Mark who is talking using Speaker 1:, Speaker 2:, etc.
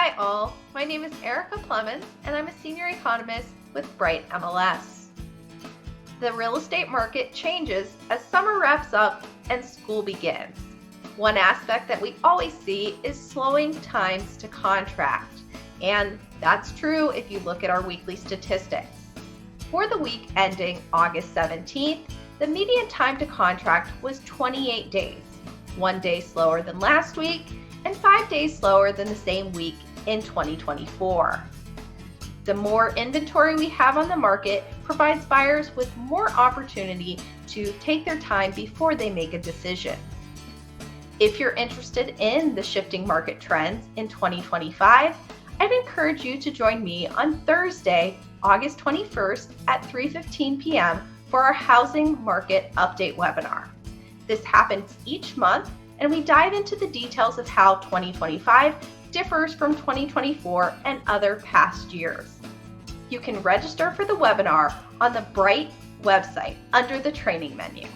Speaker 1: Hi all, my name is Erica Plemons and I'm a senior economist with Bright MLS. The real estate market changes as summer wraps up and school begins. One aspect that we always see is slowing times to contract, and that's true if you look at our weekly statistics. For the week ending August 17th, the median time to contract was 28 days, 1 day slower than last week and 5 days slower than the same week in 2024. The more inventory we have on the market provides buyers with more opportunity to take their time before they make a decision. If you're interested in the shifting market trends in 2025, I'd encourage you to join me on Thursday, August 21st at 3:15 p.m. for our Housing Market Update webinar. This happens each month, and we dive into the details of how 2025 differs from 2024 and other past years. You can register for the webinar on the Bright website under the training menu.